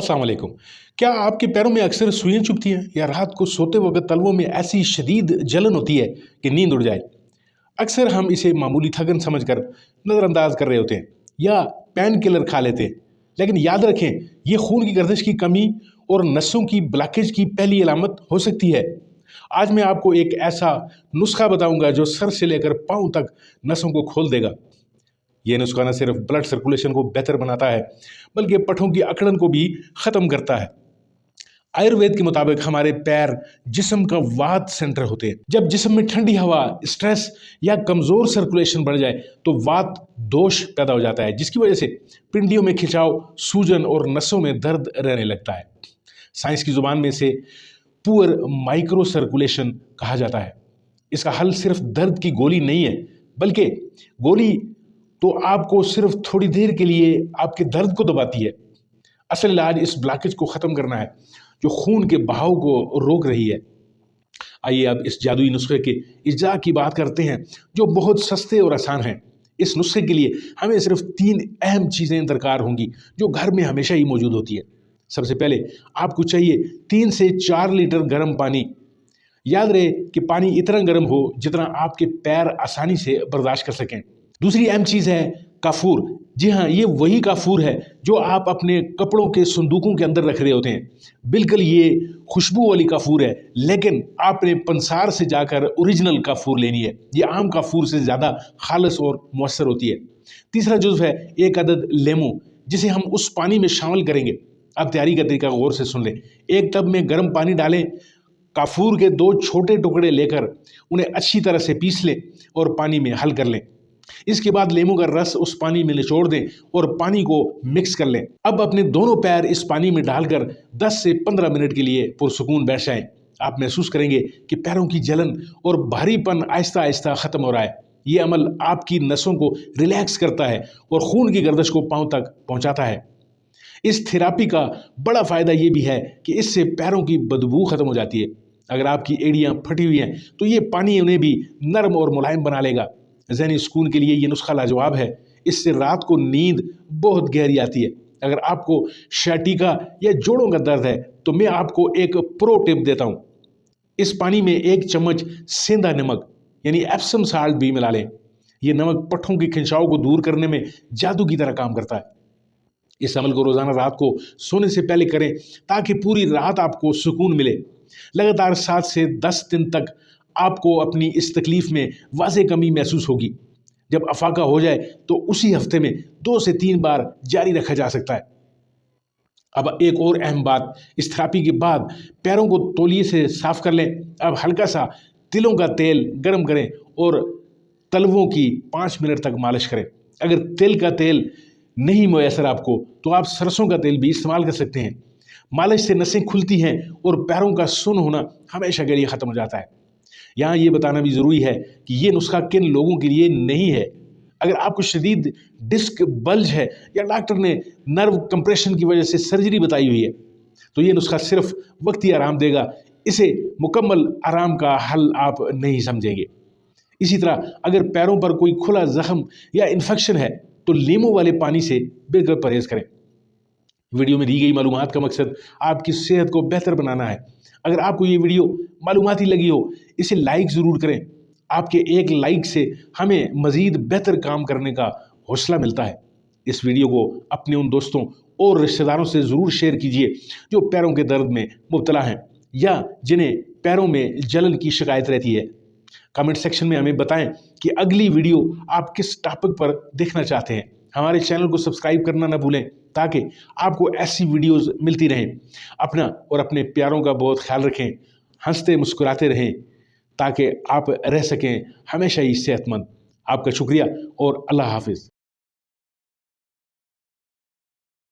अस्सलाम वालेकुम। क्या आपके पैरों में अक्सर सुइयां चुभती हैं या रात को सोते वक्त तलवों में ऐसी शदीद जलन होती है कि नींद उड़ जाए? अक्सर हम इसे मामूली थकन समझकर नज़रअंदाज कर रहे होते हैं या पेन किलर खा लेते हैं, लेकिन याद रखें, ये खून की गर्दिश की कमी और नसों की ब्लॉकेज की पहली अलामत हो सकती है। आज मैं आपको एक ऐसा नुस्खा बताऊंगा जो सर से लेकर पाँव तक नसों को खोल देगा। यह नुस्खा न सिर्फ ब्लड सर्कुलेशन को बेहतर बनाता है, बल्कि पट्टों की अकड़न को भी ख़त्म करता है। आयुर्वेद के मुताबिक हमारे पैर जिस्म का वात सेंटर होते हैं। जब जिस्म में ठंडी हवा, स्ट्रेस या कमज़ोर सर्कुलेशन बढ़ जाए तो वात दोष पैदा हो जाता है, जिसकी वजह से पिंडियों में खिंचाव, सूजन और नसों में दर्द रहने लगता है। साइंस की ज़ुबान में इसे पुअर माइक्रो सर्कुलेशन कहा जाता है। इसका हल सिर्फ दर्द की गोली नहीं है, बल्कि गोली तो आपको सिर्फ थोड़ी देर के लिए आपके दर्द को दबाती है। असल इलाज इस ब्लॉकेज को ख़त्म करना है जो खून के बहाव को रोक रही है। आइए अब इस जादुई नुस्खे के इज्जा की बात करते हैं, जो बहुत सस्ते और आसान हैं। इस नुस्खे के लिए हमें सिर्फ 3 अहम चीज़ें दरकार होंगी जो घर में हमेशा ही मौजूद होती है। सबसे पहले आपको चाहिए 3 से 4 लीटर गर्म पानी। याद रहे कि पानी इतना गर्म हो जितना आपके पैर आसानी से बर्दाश्त कर सकें। दूसरी अहम चीज़ है काफूर। जी हाँ, ये वही काफूर है जो आप अपने कपड़ों के संदूकों के अंदर रख रहे होते हैं। बिल्कुल ये खुशबू वाली काफूर है, लेकिन आपने पंसार से जाकर ओरिजिनल काफूर लेनी है। ये आम काफूर से ज़्यादा खालस और मौसर होती है। तीसरा जुज़्व है 1 अदद लेमू, जिसे हम उस पानी में शामिल करेंगे। अब तैयारी का तरीका गौर से सुन लें। एक टब में गर्म पानी डालें, काफूर के 2 छोटे टुकड़े लेकर उन्हें अच्छी तरह से पीस लें और पानी में हल कर लें। इसके बाद लेमू का रस उस पानी में निचोड़ दें और पानी को मिक्स कर लें। अब अपने दोनों पैर इस पानी में डालकर 10 से 15 मिनट के लिए पुरसुकून बैठ जाएं। आप महसूस करेंगे कि पैरों की जलन और भारीपन आहिस्ता आहिस्ता खत्म हो रहा है। ये अमल आपकी नसों को रिलैक्स करता है और खून की गर्दिश को पांव तक पहुंचाता है। इस थेरापी का बड़ा फायदा ये भी है कि इससे पैरों की बदबू खत्म हो जाती है। अगर आपकी एड़ियां फटी हुई हैं तो ये पानी उन्हें भी नरम और मुलायम बना लेगा। ज़हनी सुकून के लिए ये नुस्खा लाजवाब है। इससे रात को नींद बहुत गहरी आती है। अगर आपको शाटिका या जोड़ों का दर्द है तो मैं आपको एक प्रो टिप देता हूँ। इस पानी में 1 चम्मच सेंधा नमक यानी एप्सम साल्ट भी मिला लें। ये नमक पट्टों के खिंचाव को दूर करने में जादू की तरह काम करता है। इस अमल को रोज़ाना रात को सोने से पहले करें ताकि पूरी रात आपको सुकून मिले। लगातार 7 से 10 दिन तक आपको अपनी इस तकलीफ में वाज़ेह कमी महसूस होगी। जब अफाका हो जाए तो उसी हफ्ते में 2 से 3 बार जारी रखा जा सकता है। अब एक और अहम बात, इस थेरापी के बाद पैरों को तौलिए से साफ कर लें। अब हल्का सा तिलों का तेल गर्म करें और तलवों की 5 मिनट तक मालिश करें। अगर तिल का तेल नहीं मुयसर आपको तो आप सरसों का तेल भी इस्तेमाल कर सकते हैं। मालिश से नसें खुलती हैं और पैरों का सुन्न होना हमेशा के लिए ख़त्म हो जाता है। यहाँ ये बताना भी ज़रूरी है कि ये नुस्खा किन लोगों के लिए नहीं है। अगर आपको शदीद डिस्क बल्ज है या डॉक्टर ने नर्व कंप्रेशन की वजह से सर्जरी बताई हुई है तो ये नुस्खा सिर्फ वक्ती आराम देगा। इसे मुकम्मल आराम का हल आप नहीं समझेंगे। इसी तरह अगर पैरों पर कोई खुला जख्म या इन्फेक्शन है तो लीमू वाले पानी से बिल्कुल परहेज़ करें। वीडियो में दी गई मालूमात का मकसद आपकी सेहत को बेहतर बनाना है। अगर आपको ये वीडियो मालूमाती लगी हो, इसे लाइक ज़रूर करें। आपके एक लाइक से हमें मज़ीद बेहतर काम करने का हौसला मिलता है। इस वीडियो को अपने उन दोस्तों और रिश्तेदारों से ज़रूर शेयर कीजिए जो पैरों के दर्द में मुब्तला हैं या जिन्हें पैरों में जलन की शिकायत रहती है। कमेंट सेक्शन में हमें बताएं कि अगली वीडियो आप किस टॉपिक पर देखना चाहते हैं। हमारे चैनल को सब्सक्राइब करना ना भूलें ताकि आपको ऐसी वीडियोस मिलती रहें। अपना और अपने प्यारों का बहुत ख्याल रखें। हंसते मुस्कुराते रहें ताकि आप रह सकें हमेशा ही सेहतमंद। आपका शुक्रिया और अल्लाह हाफिज़।